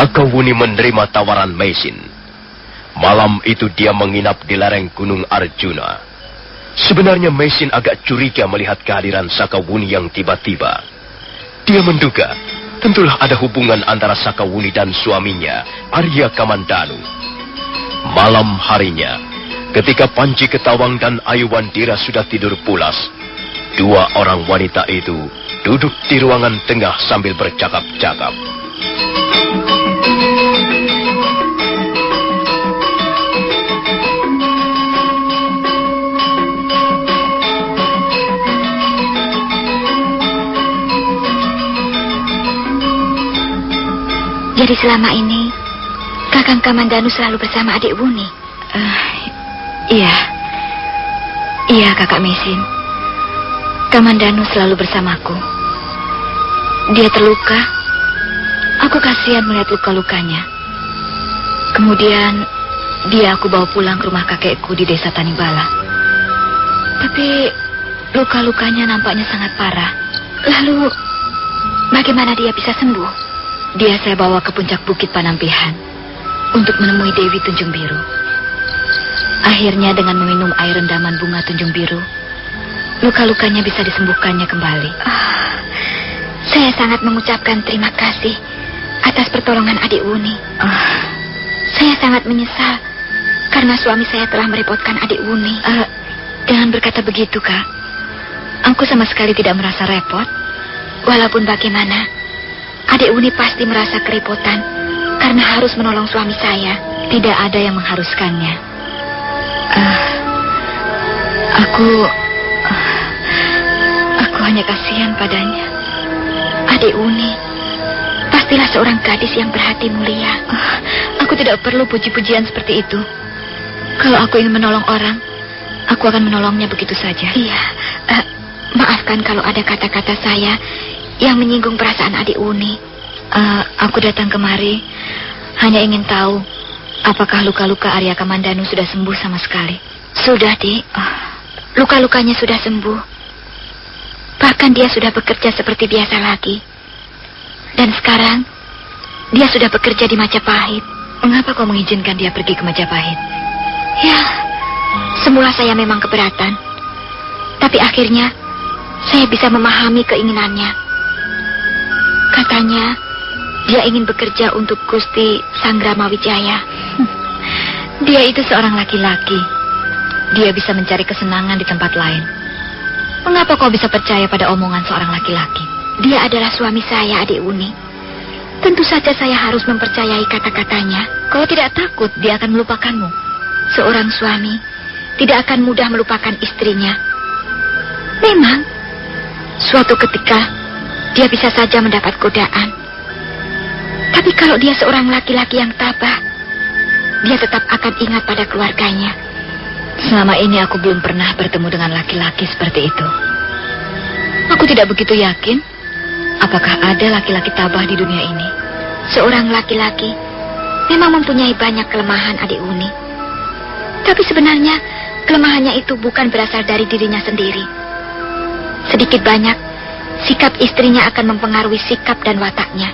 Sakawuni menerima tawaran Maisin. Malam itu dia menginap di lereng Gunung Arjuna. Sebenarnya Maisin agak curiga melihat kehadiran Sakawuni yang tiba-tiba. Dia menduga tentulah ada hubungan antara Sakawuni dan suaminya, Arya Kamandanu. Malam harinya, ketika Panji Ketawang dan Ayuwandira sudah tidur pulas, dua orang wanita itu duduk di ruangan tengah sambil bercakap-cakap. Jadi selama ini Kakang Kamandanu selalu bersama adik Wuni? Iya. Iya, Kakak Maisin. Kamandanu selalu bersamaku. Dia terluka. Aku kasihan melihat luka-lukanya. Kemudian dia aku bawa pulang ke rumah kakekku di desa Tanibala. Tapi luka-lukanya nampaknya sangat parah. Lalu bagaimana dia bisa sembuh? Dia saya bawa ke puncak Bukit Panampihan untuk menemui Dewi Tunjung Biru. Akhirnya dengan meminum air rendaman bunga Tunjung Biru, luka-lukanya bisa disembuhkannya kembali. Saya sangat mengucapkan terima kasih atas pertolongan adik Wuni. Saya sangat menyesal karena suami saya telah merepotkan adik Wuni. Jangan berkata begitu, Kak. Aku sama sekali tidak merasa repot. Walaupun bagaimana, adik Wuni pasti merasa kerepotan karena harus menolong suami saya. Tidak ada yang mengharuskannya. Aku hanya kasihan padanya. Adik Wuni pastilah seorang gadis yang berhati mulia. Aku tidak perlu puji-pujian seperti itu. Kalau aku ingin menolong orang, aku akan menolongnya begitu saja. Iya, maafkan kalau ada kata-kata saya yang menyinggung perasaan adik Wuni. Aku datang kemari hanya ingin tahu apakah luka-luka Arya Kamandanu sudah sembuh sama sekali. Sudah, Dik. Luka-lukanya sudah sembuh. Bahkan dia sudah bekerja seperti biasa lagi. Dan sekarang dia sudah bekerja di Majapahit. Mengapa kau mengizinkan dia pergi ke Majapahit? Ya, semula saya memang keberatan. Tapi akhirnya saya bisa memahami keinginannya. Katanya dia ingin bekerja untuk Gusti Sanggrama Wijaya. Dia itu seorang laki-laki. Dia bisa mencari kesenangan di tempat lain. Mengapa kau bisa percaya pada omongan seorang laki-laki? Dia adalah suami saya, adik Wuni. Tentu saja saya harus mempercayai kata-katanya. Kau tidak takut dia akan melupakanmu? Seorang suami tidak akan mudah melupakan istrinya. Memang, suatu ketika dia bisa saja mendapat godaan. Tapi kalau dia seorang laki-laki yang tabah, dia tetap akan ingat pada keluarganya. Selama ini aku belum pernah bertemu dengan laki-laki seperti itu. Aku tidak begitu yakin apakah ada laki-laki tabah di dunia ini. Seorang laki-laki memang mempunyai banyak kelemahan, adik Wuni. Tapi sebenarnya kelemahannya itu bukan berasal dari dirinya sendiri. Sedikit banyak, sikap istrinya akan mempengaruhi sikap dan wataknya.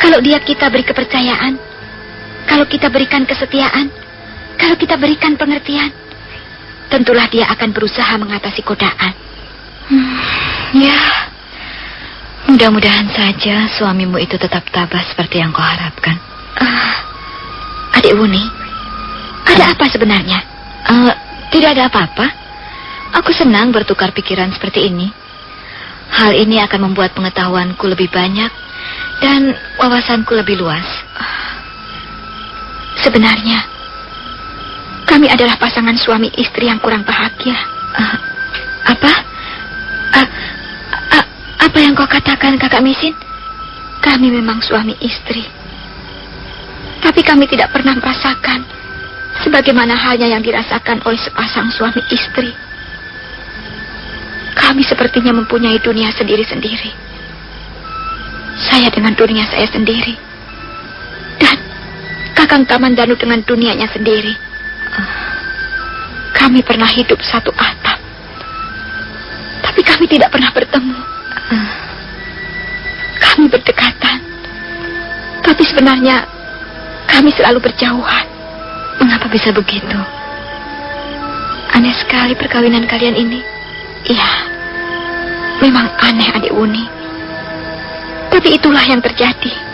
Kalau kita beri kepercayaan, kalau kita berikan kesetiaan, kalau kita berikan pengertian, tentulah dia akan berusaha mengatasi godaan. Ya, mudah-mudahan saja suamimu itu tetap tabah seperti yang kau harapkan. Adik Wuni, ada apa sebenarnya? Tidak ada apa-apa. Aku senang bertukar pikiran seperti ini. Hal ini akan membuat pengetahuanku lebih banyak dan wawasanku lebih luas. Sebenarnya, kami adalah pasangan suami istri yang kurang bahagia. Apa? Apa yang kau katakan, Kakak Maisin? Kami memang suami istri. Tapi kami tidak pernah merasakan sebagaimana halnya yang dirasakan oleh sepasang suami istri. Kami sepertinya mempunyai dunia sendiri-sendiri. Saya dengan dunia saya sendiri. Dan Kakang Kamandanu dengan dunianya sendiri. Kami pernah hidup satu atap. Tapi kami tidak pernah bertemu. Kami berdekatan. Tapi sebenarnya kami selalu berjauhan. Mengapa bisa begitu? Aneh sekali perkawinan kalian ini. Iya, memang aneh Adik Uni. Tapi itulah yang terjadi.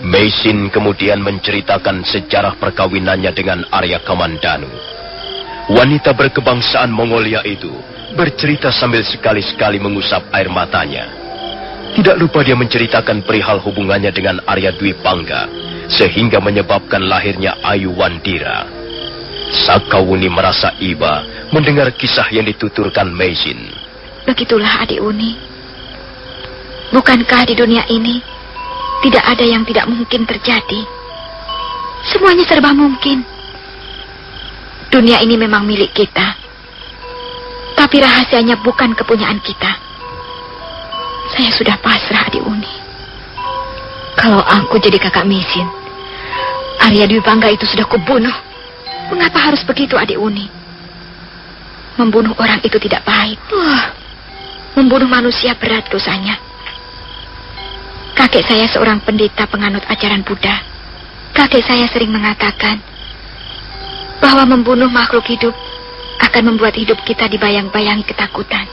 Meisin kemudian menceritakan sejarah perkawinannya dengan Arya Kamandanu. Wanita berkebangsaan Mongolia itu bercerita sambil sekali-sekali mengusap air matanya. Tidak lupa dia menceritakan perihal hubungannya dengan Arya Dwi Pangga, sehingga menyebabkan lahirnya Ayu Wandira. Sakawuni merasa iba mendengar kisah yang dituturkan Meisin. Begitulah Adik Uni. Bukankah di dunia ini tidak ada yang tidak mungkin terjadi? Semuanya serba mungkin. Dunia ini memang milik kita, tapi rahasianya bukan kepunyaan kita. Saya sudah pasrah, Adik Uni. Kalau aku jadi kakak Meisin, Arya Dwi Pangga itu sudah kubunuh. Mengapa harus begitu, Adik Uni? Membunuh orang itu tidak baik. Membunuh manusia berat dosanya. Kakek saya seorang pendeta penganut ajaran Buddha. Kakek saya sering mengatakan bahwa membunuh makhluk hidup akan membuat hidup kita dibayang-bayangi ketakutan.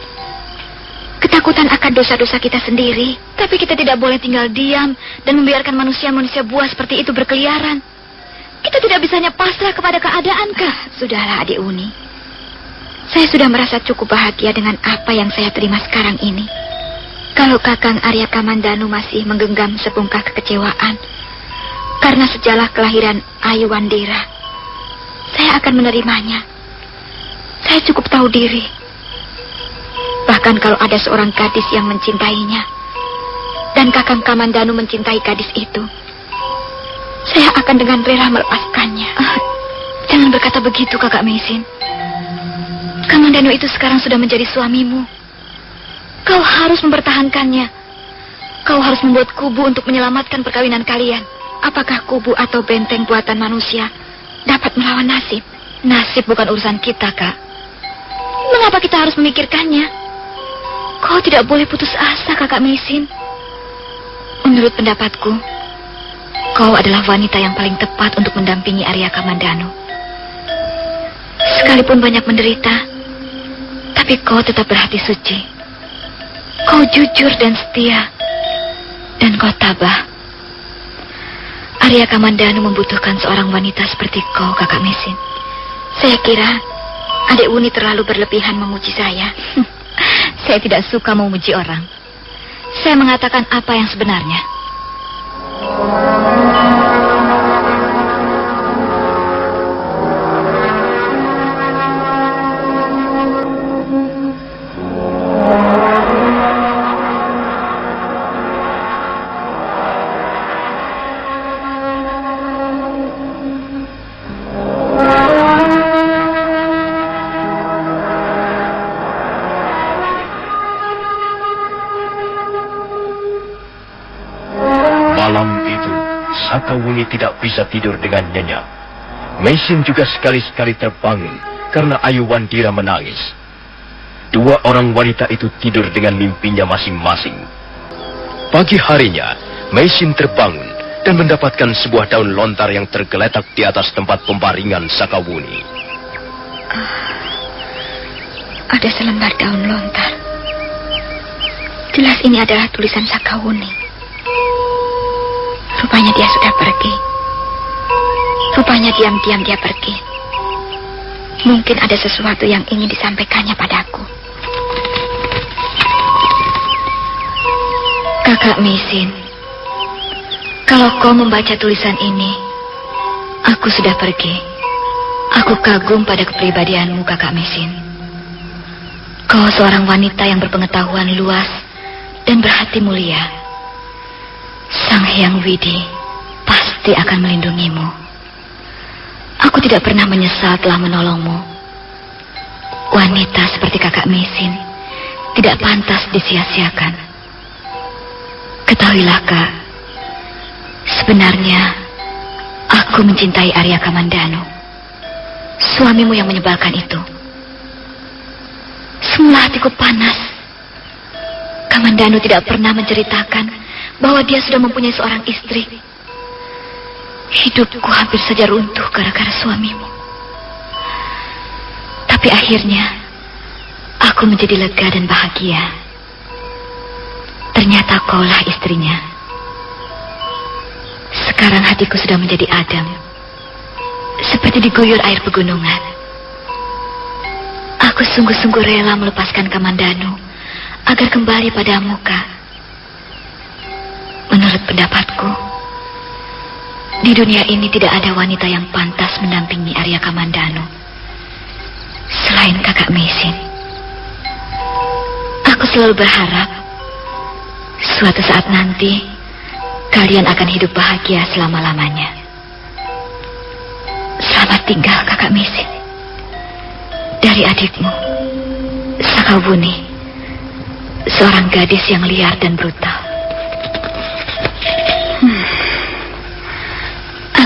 Ketakutan akan dosa-dosa kita sendiri. Tapi kita tidak boleh tinggal diam dan membiarkan manusia-manusia buas seperti itu berkeliaran. Kita tidak bisanya pasrah kepada keadaan, Kak. Sudahlah, Adik Uni. Saya sudah merasa cukup bahagia dengan apa yang saya terima sekarang ini. Kalau Kakang Arya Kamandanu masih menggenggam sebungkah kekecewaan karena sejarah kelahiran Ayu Wandira, saya akan menerimanya. Saya cukup tahu diri. Bahkan kalau ada seorang gadis yang mencintainya dan Kakang Kamandanu mencintai gadis itu, saya akan dengan rela melepaskannya. Jangan berkata begitu, Kakak Meisin. Kamandanu itu sekarang sudah menjadi suamimu. Kau harus mempertahankannya. Kau harus membuat kubu untuk menyelamatkan perkawinan kalian. Apakah kubu atau benteng buatan manusia dapat melawan nasib? Nasib bukan urusan kita, Kak. Mengapa kita harus memikirkannya? Kau tidak boleh putus asa, Kakak Meisin. Menurut pendapatku, kau adalah wanita yang paling tepat untuk mendampingi Arya Kamandanu. Sekalipun banyak menderita, tapi kau tetap berhati suci. Kau jujur dan setia, dan kau tabah. Arya Kamandanu membutuhkan seorang wanita seperti kau, Kakak Meisin. Saya kira Adik Uni terlalu berlebihan memuji saya. Saya tidak suka memuji orang. Saya mengatakan apa yang sebenarnya. Malam itu, Sakawuni tidak bisa tidur dengan nyenyak. Meisin juga sekali-sekali terbangun karena Ayu Wandira menangis. Dua orang wanita itu tidur dengan mimpinya masing-masing. Pagi harinya, Meisin terbangun dan mendapatkan sebuah daun lontar yang tergeletak di atas tempat pembaringan Sakawuni. Ada selembar daun lontar. Jelas ini adalah tulisan Sakawuni. Rupanya dia sudah pergi. Rupanya diam-diam dia pergi. Mungkin ada sesuatu yang ingin disampaikannya padaku. Kakak Meisin, kalau kau membaca tulisan ini, aku sudah pergi. Aku kagum pada kepribadianmu, Kakak Meisin. Kau seorang wanita yang berpengetahuan luas dan berhati mulia. Sang Hyang Widi pasti akan melindungimu. Aku tidak pernah menyesal telah menolongmu. Wanita seperti kakak Mesin tidak pantas disia-siakan. Ketahuilah, Kak, sebenarnya aku mencintai Arya Kamandanu, suamimu yang menyebalkan itu. Semula hatiku panas. Kamandanu tidak pernah menceritakan bahwa dia sudah mempunyai seorang istri. Hidupku hampir saja runtuh gara-gara suamimu. Tapi akhirnya aku menjadi lega dan bahagia. Ternyata kaulah istrinya. Sekarang hatiku sudah menjadi adem, seperti diguyur air pegunungan. Aku sungguh-sungguh rela melepaskan Kamandanu agar kembali padamu, Kak. Menurut pendapatku, di dunia ini tidak ada wanita yang pantas mendampingi Arya Kamandanu selain kakak Mesin. Aku selalu berharap suatu saat nanti kalian akan hidup bahagia selama-lamanya. Selamat tinggal, kakak Mesin. Dari adikmu, Sakawuni, seorang gadis yang liar dan brutal.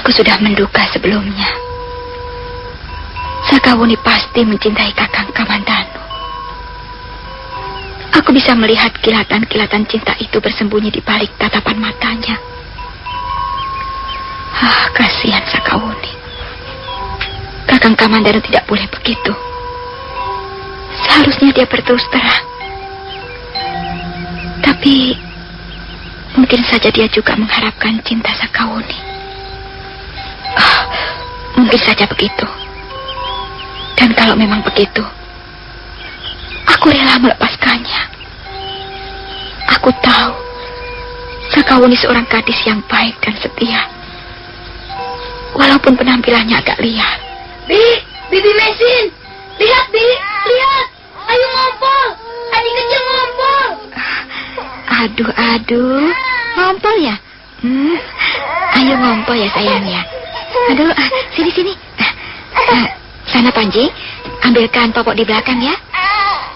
Aku sudah menduga sebelumnya. Sakawuni pasti mencintai kakang Kamandanu. Aku bisa melihat kilatan-kilatan cinta itu bersembunyi di balik tatapan matanya. Kasihan Sakawuni. Kakang Kamandanu tidak boleh begitu. Seharusnya dia berterus terang. Tapi mungkin saja dia juga mengharapkan cinta Sakawuni. Mungkin saja begitu. Dan kalau memang begitu, aku rela melepaskannya. Aku tahu Sakawuni seorang gadis yang baik dan setia, walaupun penampilannya agak liar. Bibi Mesin, lihat Bi, lihat, ayo ngompol, adik kecil ngompol. Aduh, ngompol ya? Ayo ngompol ya sayang ya. Aduh, sini. Sana Panji, ambilkan popok di belakang ya.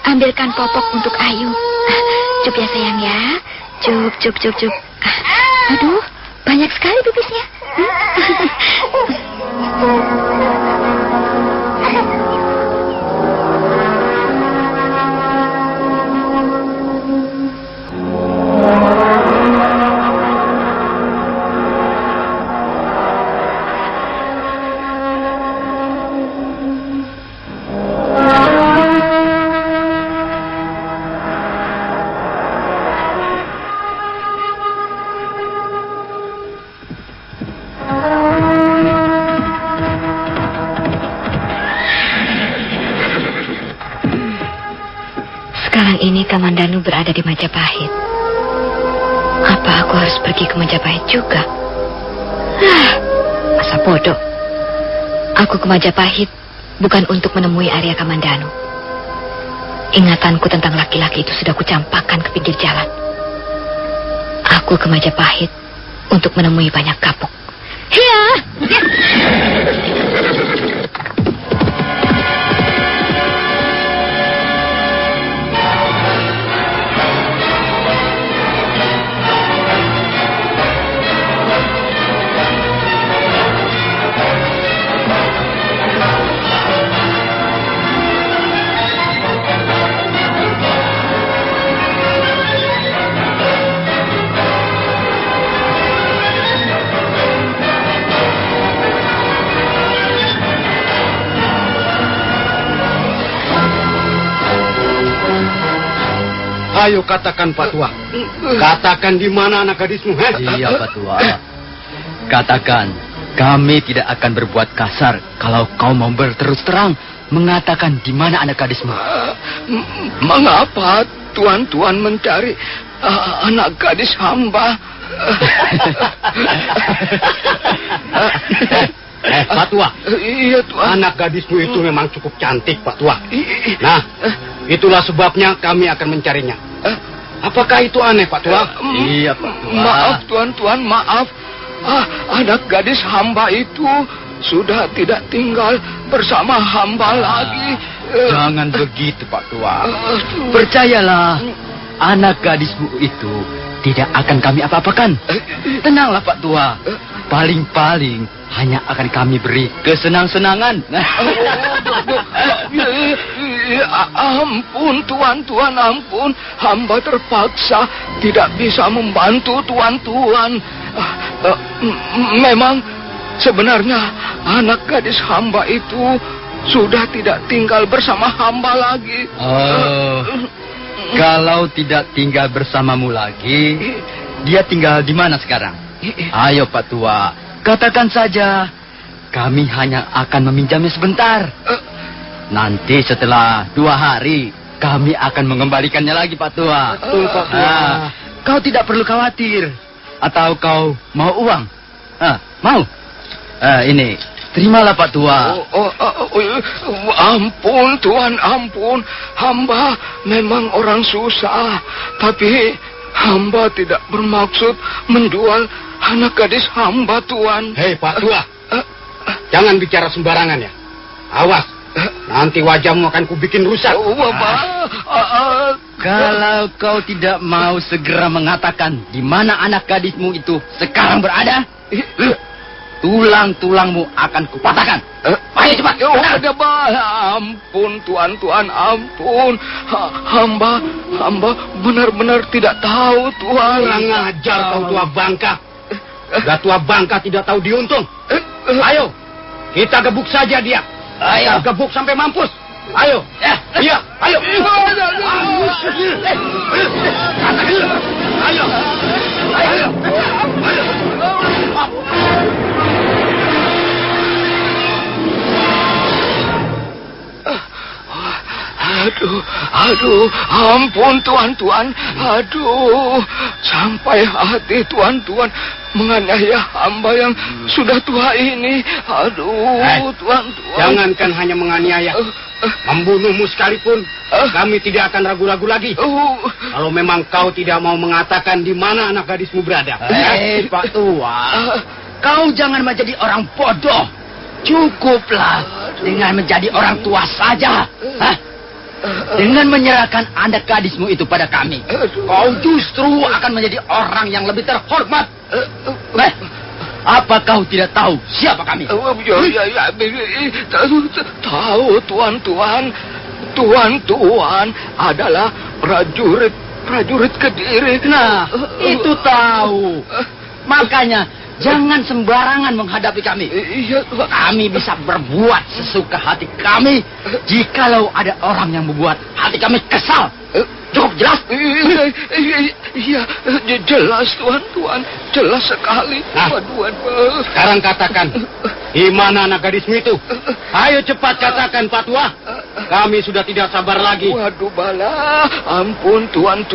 Ambilkan popok untuk Ayu. Cup ya sayang ya. Cup. Aduh, banyak sekali pipisnya. Sekarang ini Kamandanu berada di Majapahit. Apa aku harus pergi ke Majapahit juga? Masa bodoh. Aku ke Majapahit bukan untuk menemui Arya Kamandanu. Ingatanku tentang laki-laki itu sudah kucampakkan ke pinggir jalan. Aku ke Majapahit untuk menemui banyak kapuk. Hiya. Ayo katakan Pak Tua. Katakan di mana anak gadismu, Iya Pak Tua. Katakan, kami tidak akan berbuat kasar kalau kau mau berterus terang mengatakan di mana anak gadismu. Mengapa tuan-tuan mencari anak gadis hamba? Pak Tua. Iya Tuan. Anak gadismu itu memang cukup cantik Pak Tua. Nah, itulah sebabnya kami akan mencarinya. Apakah itu aneh Pak Tua? Iya Pak Tua. Maaf tuan-tuan, maaf. Anak gadis hamba itu sudah tidak tinggal bersama hamba lagi. Jangan begitu, Pak Tua. Percayalah, anak gadismu itu tidak akan kami apa-apakan. Tenanglah, Pak Tua. Paling-paling hanya akan kami beri kesenang-senangan. Ampun, Tuan, ampun. Hamba terpaksa tidak bisa membantu Tuan. Memang sebenarnya anak gadis hamba itu sudah tidak tinggal bersama hamba lagi. Oh, kalau tidak tinggal bersamamu lagi, dia tinggal di mana sekarang? Ayo, Pak Tua, katakan saja. Kami hanya akan meminjamnya sebentar. Nanti setelah 2 hari, kami akan mengembalikannya lagi, Pak Tua. Pak Tua. Kau tidak perlu khawatir. Atau kau mau uang? Mau? Ini, terimalah, Pak Tua. Ampun, Tuan, ampun. Hamba memang orang susah, tapi hamba tidak bermaksud menjual anak gadis hamba, Tuan. Hei, Pak Tua. Jangan bicara sembarangan ya. Awas. Nanti wajahmu akan kubikin rusak. Kalau kau tidak mau segera mengatakan di mana anak gadismu itu sekarang berada, tulang-tulangmu akan kupatahkan. Ayo cepat. Ampun, Tuan, ampun. Hamba benar-benar tidak tahu, Tuan. Kurang ajar kau tua bangka. Udah tua bangka tidak tahu diuntung. Ayo, kita gebuk saja dia. Ayo, gebuk sampai mampus. Ayo. Iya, ayo. Ayo. Aduh, ampun, Tuan. Aduh, sampai hati Tuan menganiaya hamba yang sudah tua ini. Aduh, Tuan. Jangankan hanya menganiaya, membunuhmu sekalipun, kami tidak akan ragu-ragu lagi. Kalau memang kau tidak mau mengatakan di mana anak gadismu berada. Pak Tua, kau jangan menjadi orang bodoh. Cukuplah dengan menjadi orang tua saja. Dengan menyerahkan anak gadismu itu pada kami, kau justru akan menjadi orang yang lebih terhormat. Apa kau tidak tahu siapa kami? Tahu, Tuan. Tuan adalah prajurit Kediri. Nah, itu tahu. Makanya jangan sembarangan menghadapi kami. Kami bisa berbuat sesuka hati kami jikalau ada orang yang membuat hati kami kesal. Cukup jelas? Iya, jelas, Tuan. Jelas sekali. Nah, sekarang katakan, di mana anak gadismu itu? Ayo cepat katakan, Pak Tua. Kami sudah tidak sabar lagi. Waduh, bala. Ampun, Tuan.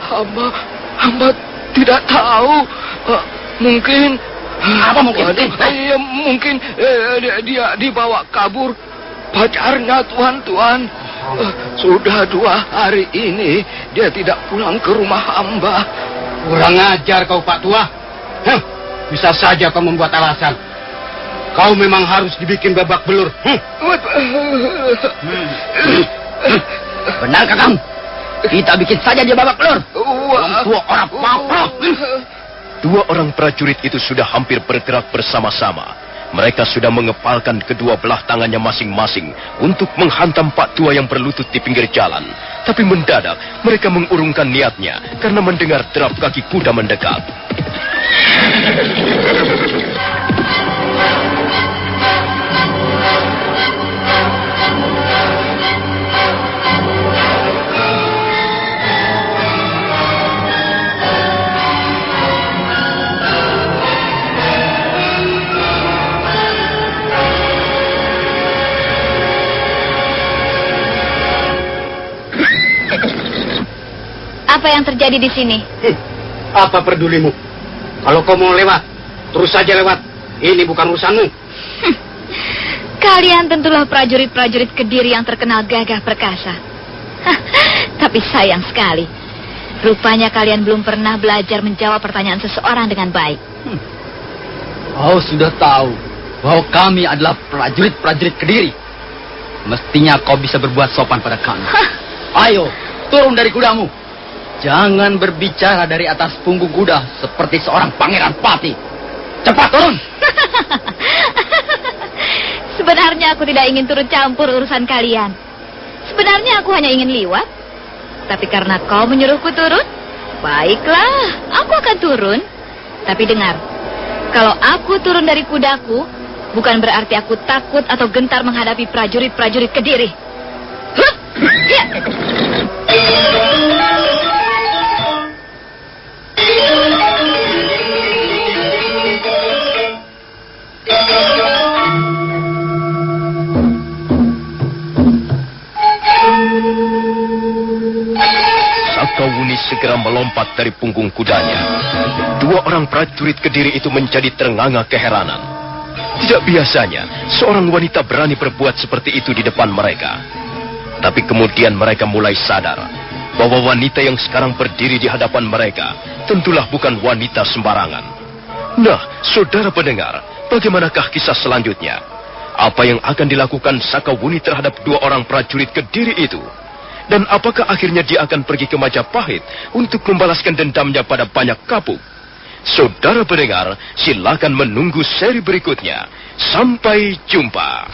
Hamba tidak tahu. Mungkin Apa mungkin? Mungkin dia dibawa kabur pacarnya, Tuan. Sudah 2 hari ini dia tidak pulang ke rumah hamba. Kurang ajar kau, Pak Tua. Bisa saja kau membuat alasan. Kau memang harus dibikin babak belur. Benar, Kakang. Kita bikin saja dia babak belur. Orang tua orang paprok. 2 orang prajurit itu sudah hampir bergerak bersama-sama. Mereka sudah mengepalkan kedua belah tangannya masing-masing untuk menghantam Pak Tua yang berlutut di pinggir jalan. Tapi mendadak mereka mengurungkan niatnya karena mendengar derap kaki kuda mendekat. Apa yang terjadi di sini? Apa pedulimu? Kalau kau mau lewat, terus saja lewat. Ini bukan urusanmu. Kalian tentulah prajurit-prajurit Kediri yang terkenal gagah perkasa. Tapi sayang sekali. Rupanya kalian belum pernah belajar menjawab pertanyaan seseorang dengan baik. Kau sudah tahu bahwa kami adalah prajurit-prajurit Kediri. Mestinya kau bisa berbuat sopan pada kami. Ayo, turun dari kudamu. Jangan berbicara dari atas punggung kuda seperti seorang pangeran pati. Cepat turun. Sebenarnya aku tidak ingin turut campur urusan kalian. Sebenarnya aku hanya ingin liwat. Tapi karena kau menyuruhku turun, baiklah, aku akan turun. Tapi dengar, kalau aku turun dari kudaku, bukan berarti aku takut atau gentar menghadapi prajurit-prajurit Kediri. Huh! Ya. Sakawuni segera melompat dari punggung kudanya. Dua orang prajurit Kediri itu menjadi ternganga keheranan. Tidak biasanya seorang wanita berani berbuat seperti itu di depan mereka. Tapi kemudian mereka mulai sadar bahwa wanita yang sekarang berdiri di hadapan mereka tentulah bukan wanita sembarangan. Nah, saudara pendengar, bagaimanakah kisah selanjutnya? Apa yang akan dilakukan Sakawuni terhadap dua orang prajurit Kediri itu? Dan apakah akhirnya dia akan pergi ke Majapahit untuk membalaskan dendamnya pada Banyak Kapuk? Saudara pendengar, silakan menunggu seri berikutnya. Sampai jumpa.